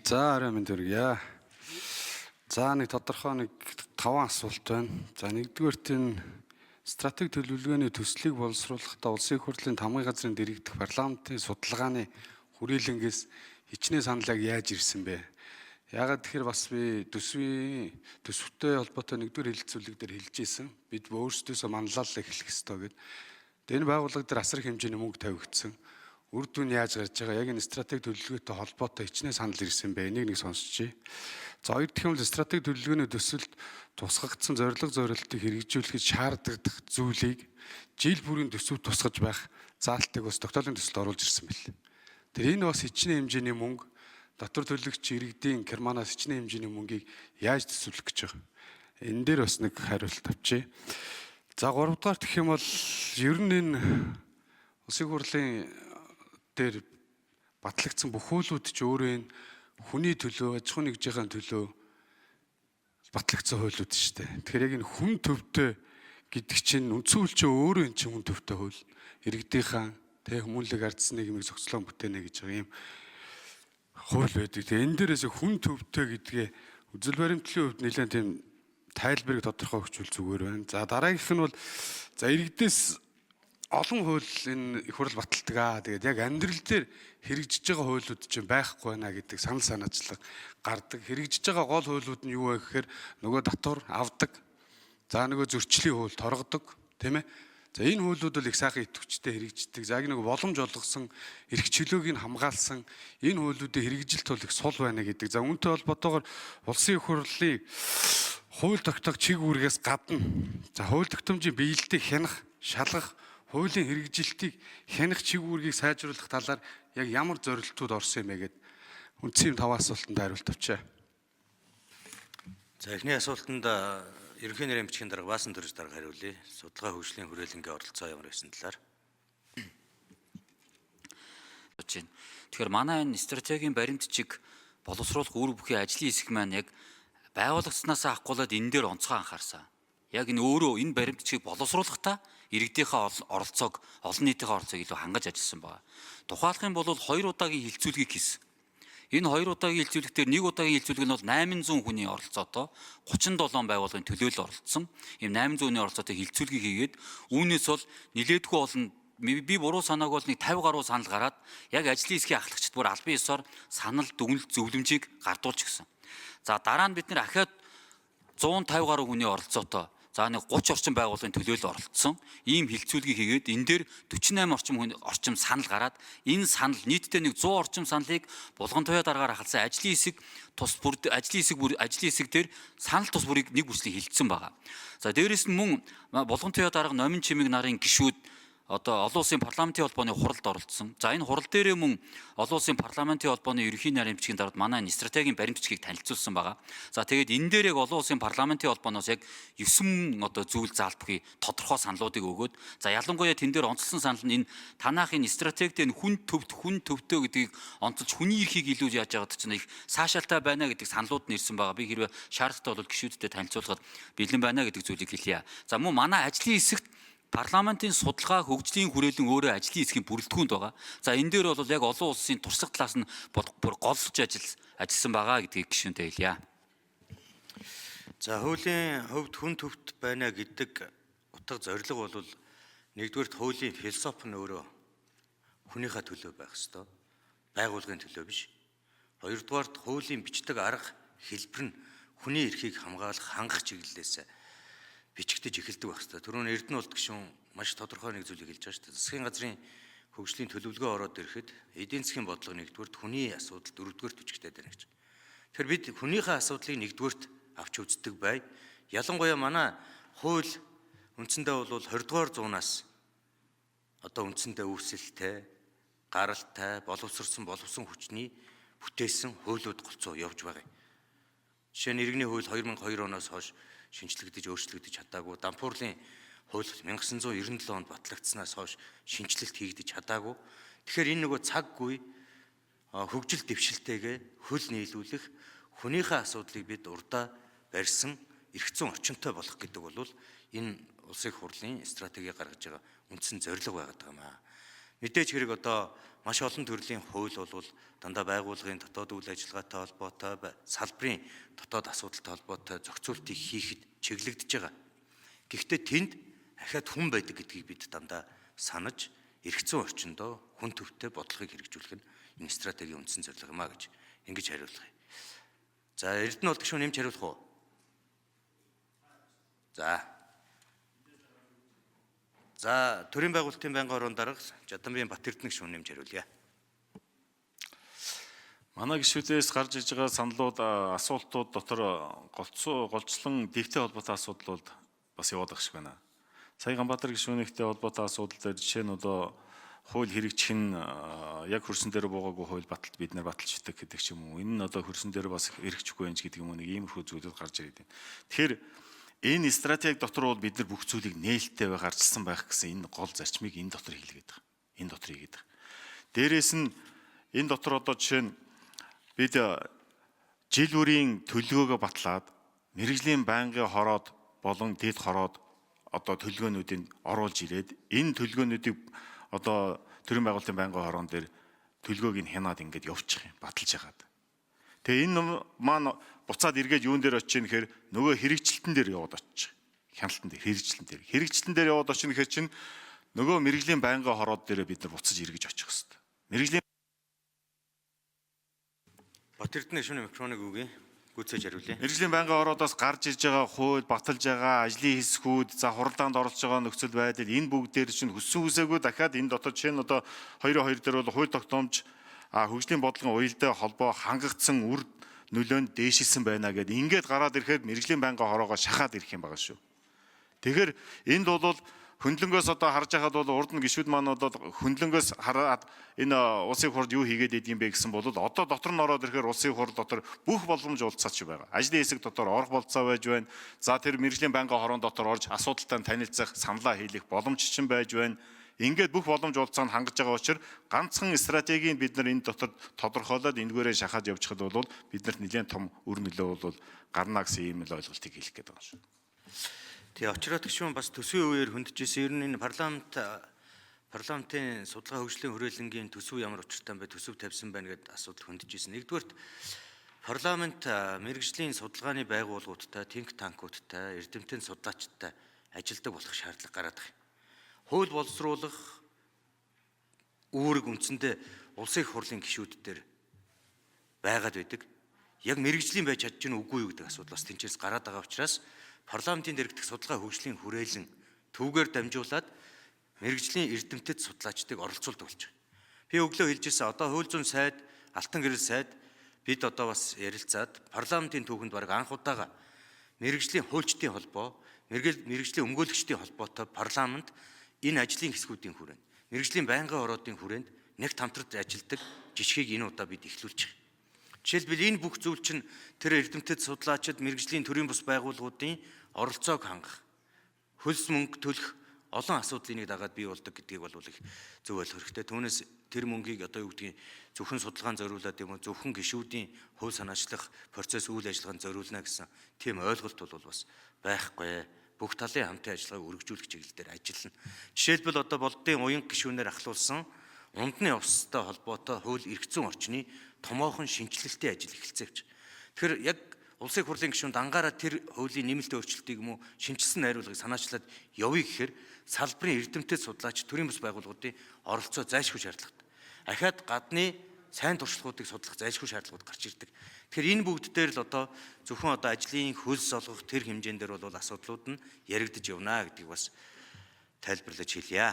За арай минь төргийа. За нэг тодорхой нэг 5 асуулт байна. За нэгдүгээрт энэ стратеги төлөвлөгөөний төслийг боловсруулахдаа улсын их хурлын тамгын газрын дэргэдэх парламентын судалгааны хүрээлэнгээс хичнээн санал яаж ирсэн бэ? Яагаад тэгэхээр бас би төсөвтэй холбоотой нэгдүгээр хэлэлцүүлэг дээр хэлж ийсэн. Бид өөрсдөөсөө манлайлал эхлэх ёстой гэдэг. Энэ байгууллага дээр асар их хэмжээний мөнгө тавигдсан. Үр дүн яаж гарч байгаа? Яг энэ стратеги төлөвлөгөөтэй холбоотой хичнээн санал ирсэн бэ? Энийг нэг сонсчихъя. За хоёр дахь юм л стратеги төлөвлөгөөний төсөлд тусгагдсан зорилтыг хэрэгжүүлэхэд шаарддаг зүйлийг жил бүрийн төсөвт тусгаж байх заалтыг бас тогтоолын төсөлд оруулж ирсэн бэл. Тэр энэ бас хичнээн хэмжээний мөнгө дотор төлөгч иргэдийн керманаас хичнээн хэмжээний мөнгийг яаж төсөвлөх гэж байгаа. Энэ дээр бас нэг хариулт авчи. За 3 дугаар гэх юм бол ер нь энэ улсын хурлын дээр батлагдсан бүх хуулиуд ч өөрөө энэ хүний төлөө, аж ахуйн нэгжийн төлөө батлагдсан хуулиуд шүү дээ. Тэгэхээр яг энэ хүн төвтэй гэдэг чинь үндсэн хууль чинь өөрөө энэ чинь хүн төвтэй хууль. Иргэдийнхаа хүмүүнлэг ардсан нийгмийг зохицлон бүтээнэ гэж байгаа юм хууль байдаг. Тэгээ энэ дээрээс хүн төвтэй гэдгээ үзэл баримтлалын хувьд нэлээд тийм тайлбарыг тодорхой өгчүүл зүгээр байна. За дараагийнх нь бол за иргэдээс олон хууль энэ их хурл баталдаг аа. Тэгээд яг амьдрал дээр хэрэгжиж байгаа хуулиуд чинь байхгүй байна гэдэг санал санаачлага гардаг. Хэрэгжиж байгаа гол хуулиуд нь юу вэ гэхээр нөгөө татвар авдаг. За нөгөө зөрчлийн хууль торгодог, тийм ээ. За энэ хуулиуд бол их сайхан идэвхжтэй хэрэгждэг. За яг нэг боломж олгосон, эрх чөлөөг нь хамгаалсан энэ хуулиудын хэрэгжилт бол их сул байна гэдэг. За үүнтэй холбоотойгоор улсын их хурлын хууль тогтоох чиг үүргээс гадна за хууль тогтоомжийн биелэлтийг хянах, шалгах, хуулийн хэрэгжилтийг хянах чиг үүргийг сайжруулах талаар яг ямар зорилтууд орсон юм бэ гэд үндсэн 5 асуултанд хариулт авчаа. За эхний асуултанд ерөнхий нэрийн бичгийн дарга Баасан Дөрөж дарга хариулъя. Судалгаа хөгжлийн хүрээлэнгийн оролцоо ямар байсан талаар. Тэгэхээр манай энэ стратегийн баримтчиг боловсруулах үр бүхий ажлын хэсэг маань яг байгуулагдсанаас ахгуулаад энэ дээр онцгой анхаарсан. Яг энэ өөрөө энэ баримтчиг боловсруулахдаа иргэдийнхээ оролцоог, олон нийтийн оролцоог илүү хангаж ажилласан байна. Тухайлах юм бол 2 удаагийн хилцүүлгийг хийсэн. Энэ 2 удаагийн хилцүүлэг дээр 1 удаагийн хилцүүлэг нь бол 800 хүний оролцоотой 37 байгууллагын төлөөлөл оролцсон. Ийм 800-ны оролцоотой хилцүүлгийг хийгээд үүнээс бол нилээдгүй олон би буруу санааг бол нэг 50 гаруй санал гараад яг ажлын хэсгийн ахлагчид бүр албан ёсоор санал дүгнэлт зөвлөмжийг гардуулж гисэн. За дараа нь бид нэр ахаад 150 гаруй хүний оролцоотой за нэг 30 орчим байгууллагын төлөөлөл оролцсон. Ийм хилцүүлгийг хийгээд энэ дээр 48 орчим санал гараад энэ санал нийтдээ нэг 100 орчим саналыг булган туяа дараагаар халсан ажлын хэсэг дээр санал тус бүрийг нэг бүрслийг хилцсэн байгаа. За дээрэс нь мөн булган туяа дарга номин чимэг нарын гишүүд одоо олон улсын парламентын холбооны хуралд оролцсон. За энэ хурал дээрээ мөн олон улсын парламентын холбооны ерөнхий нарийн бичгийн дараад манай стратегийн баримтчгийг танилцуулсан байгаа. За тэгээд энэ дээр яг олон улсын парламентын холбооноос яг 9 одоо зүйл заалтгүй тодорхой саналуудыг өгөөд за ялангуяа тэн дээр онцлсан санал нь энэ танаахын стратегид хүн төвтэй гэдгийг онцолж хүний эрхийг илүү яаж яагаад ч нэг саашаалтай байна гэдэг саналууд нь ирсэн байгаа. Би хэрвээ шаардлагатай бол гишүүдтэй танилцуулахад бэлэн байна гэдэг зүйлийг хэлье. За мөн манай ажлын хэсэгт парламентын судалгаа хөгжлийн хүрээлэн өөрөө ажлын хэсгийн бүрэлдэхүүнд байгаа. За энэ дээр бол яг олон улсын туршлага талаас нь бүр голлож ажилласан байгаа гэдгийг гишүүнтэй хэлье. За хуулийн хувьд хүн төвт байна гэдэг утга зорилго бол нэгдүгээр хуулийн философи нь өөрөө хүнийхээ төлөө байх ёстой. Байгууллагын төлөө биш. Хоёрдугаарт хуулийн бичдэг арга хэлбэр нь хүний эрхийг хамгаалах хангах чиглэлээс бичигдэж эхэлдэг байх хэрэгтэй. Түрүүн Эрдэнэ улд гишүүн маш тодорхой нэг зүйлийг хэлж байгаа шүү дээ. Засгийн газрын хөгжлийн төлөвлөгөө ороод ирэхэд эдийн засгийн бодлого нэгдүгürt хүний асуудал дөрөвдүгürt бичигдээд байна гэж. Тэгэхээр бид хүнийхээ асуудлыг нэгдүгürt авч үздэг бай. Ялангуяа манай хууль үндсэндээ бол 20 дугаар зуунаас одоо үндсэндээ үүсэлтэй, гаралтай, боловсрсон хүчний бүтээсэн хуулиуд голцоо явж байгаа юм. Жишээ нь иргэний хууль 2002 оноос хойш шинжлэгдэж өөрчлөгдөж чадаагүй, Дампуурлын хууль 1997 онд батлагдсанаас хойш шинжилэлт хийгдэж чадаагүй. Тэгэхээр энэ нөгөө цаггүй хөгжил дэвшилтэйгээ хөл нийлүүлэх хүнийхээ асуудлыг бид урдаа барьсан эрх зүйн орчинтой болох гэдэг бол энэ улсын их хурлын стратеги гаргаж байгаа үндсэн зорилго байгаад байгаа юм аа. Мэдээж хэрэг одоо маш олон төрлийн хууль бол дандаа байгууллагын дотоод үйл ажиллагаатай холбоотой, салбарын дотоод асуудалтай холбоотой зохицуултыг хийхэд чиглэгдэж байгаа. Гэхдээ тэнд ахаад хүн байдаг гэдгийг бид дандаа санаж, эргэцэн орчиндөө хүн төвтэй бодлогыг хэрэгжүүлэх нь энэ стратегийн үндсэн зорилго юм а гэж ингэж хариулах юм. За, Эрдэнэ бол гишүүн нэмж хариулах уу? За, төрийн байгуулалтын байнгын орон дарга Жадамбийн Батэрдэн гишүүн нэмж хариулъя. Манай гишүүдээс гарч иж байгаа саналууд, асуултууд дотор голцлон дэвтэй холбоотой асуудлууд бас яваад шиг байна. Сая Ганбаатар гишүүнийхтэй холбоотой асуудал дээр жишээ нь одоо хууль хэрэгжих нь яг хөрсөн дээр буугаагүй хууль баталт бид нар баталж өгдөг гэдэг ч юм уу. Энэ нь одоо хөрсөн дээр бас хэрэгжихгүй байж гэдэг юм уу, нэг иймэрхүү зүйлүүд гарч ирээд байна. Тэгэхээр энэ стратеги дотор бол бид нар бүх зүйлийг нээлттэй гарчилсан байх гэсэн энэ гол зарчмыг энэ дотор хийлгээд байгаа. Энэ дотор хийгээд байгаа. Дээрээс нь энэ дотор одоо жишээ нь бид жил бүрийн төлөвлөгөөгөө батлаад мэргэжлийн байнгын хороод болон дэд хороод одоо төлөвлөгөөнүүдийг оруулж ирээд энэ төлөвлөгөөнүүдийг одоо төрийн байгуулалтын байнгын хорон дээр төлөвлөгөөг нь хянаад ингээд явуучих юм, баталж яагаад. Тэгээ энэ маань буцаад эргээд юун дээр очиж нэхэр нөгөө хэрэгжилтэн дээр яваад очиж. Хяналтан дээр, хэрэгжилтэн дээр. Хэрэгжилтэн дээр яваад очиж нэхэр чинь нөгөө мэргэжлийн байнгын хороод дээр бид нар буцаж эргэж очих хэвээр. Мэргэжлийн Батэрдэн гишүүний микрофоныг өгье. Гүйцээж хариулъя. Мэргэжлийн байнгын ороодоос гарч ирж байгаа хууль, баталж байгаа ажлын хэсгүүд, за хуралдаанд оролцож байгаа нөхцөл байдал энэ бүгдээр чинь хүссэн үсээгүй дахиад энэ дотор жишээ нь одоо 2-2 дээр бол хууль тогтоомж хөгжлийн бодлогын уялдаа холбоо хангагдсан үр нөлөөнд дээшилсэн байна гэдээ ингээд гараад ирэхэд мэргэжлийн байнгын хороогоо шахаад ирэх юм байгаа шүү. Тэгэхээр энд бол хөндлөнгөөс одоо харж байхад бол урд нь гишүүд маань одоо хөндлөнгөөс хараад энэ улсын хурд юу хийгээд байдгийм бэ гэсэн бол одоо дотор нь ороод ирэхээр улсын хурд дотор бүх боломж уулзаач байгаа. Ажлын хэсэг дотор орох болцоо байж байна. За тэр мэргэжлийн байнгын хорон дотор орж асуудалтай танилцах, саналаа хийх боломж чинь байж байна. Ингээд бүх боломж уулзаанд хангаж байгаа учраас ганцхан стратегийг бид нар энэ дотор тодорхойлоод эндгээрээ шахаад явчихад бол биднэрт нэлээд том үр нөлөө бол гарна гэсэн ийм л ойлголтыг хэлэх гээд байгаа шүү. Тэгээ очроод гишүүн бас төсвийн үеэр хөндөжсэн ер нь энэ парламентын судалгаа хөгжлийн хүрээлэнгийн төсөв ямар учиртай бэ, төсөв тавьсан байна гэдэг асуудал хөндөжсэн. Нэгдүгээрт парламент мэргэжлийн судалгааны байгууллагуудтай, think tank-уудтай, эрдэмтэн судлаачдтай ажилладаг болох шаардлага гараад байна. Хууль боловсруулах үүрэг үндсэндээ улсын их хурлын гишүүд дээр байгаад байдаг. Яг мэргэжлийн байж чадж гэнэ үгүй юу гэдэг асуудал бас тэнцээс гараад байгаа учраас парламентын дэргэдэх судалгаа хөгжлийн хүрээлэн төвгээр дамжуулаад мэргэжлийн эрдэмтэд судлаачдыг оролцуулдаг болж байгаа. Би өглөө хэлжсэн одоо хууль зүйн сайд, алтан гэрэл сайд бид одоо бас ярилцаад парламентын түүхэнд баг анх удаага мэргэжлийн хуульчдын холбоо, мэргэжлийн өмгөөлөгчдийн холбоотой парламент энэ ажлын хэсгүүдийн хүрээнд, мэргэжлийн байнгын ороодын хүрээнд нэг хамтран ажилладаг жишгийг энэ удаа бид эхлүүлж байгаа. Жишээлбэл энэ бүх зүйл чинь тэр эрдэмтэд судлаачид мэргэжлийн төрийн бус байгууллагуудын оролцоог хангах, хөлс мөнгө төлөх олон асуудлыг дагаад бий болдог гэдгийг бол их зөв ойлгох хэрэгтэй. Түүнээс тэр мөнгийг одоо юу гэдгийг зөвхөн судалгаанд зориулаад юм уу, зөвхөн гишүүдийн хувь санаачлах процесс үйл ажиллагаанд зориулна гэсэн тийм ойлголт бол бас байхгүй. Бүх талын хамтын ажиллагааг үргэлжлүүлэх чиглэлээр ажиллана. Жишээлбэл одоо болдын уянга гишүүнээр ахлуулсан ундны устай холбоотой хууль эрх зүйн орчны томоохон шинжилэлтийн ажил эхэлцээвч. Тэгэхээр яг улсын их хурлын гишүүнд ангаараа тэр хуулийн нэмэлт өөрчлөлтийг юм уу шинжилсэн найруулгыг санаачлаад явъя гэхээр салбарын эрдэмтэд судлаач төрийн бас байгууллагуудын оролцоо зайлшгүй шаардлагатай. Ахаад гадны сайн туршлагуудыг судлах зайлшгүй шаардлагууд гарч ирдэг. Тэгэхээр энэ бүгд дээр л одоо зөвхөн одоо ажлын хөлс олгох тэр хэмжээнд дээр бол асуудлууд нь яригдж явна гэдгийг бас тайлбарлаж хэлье.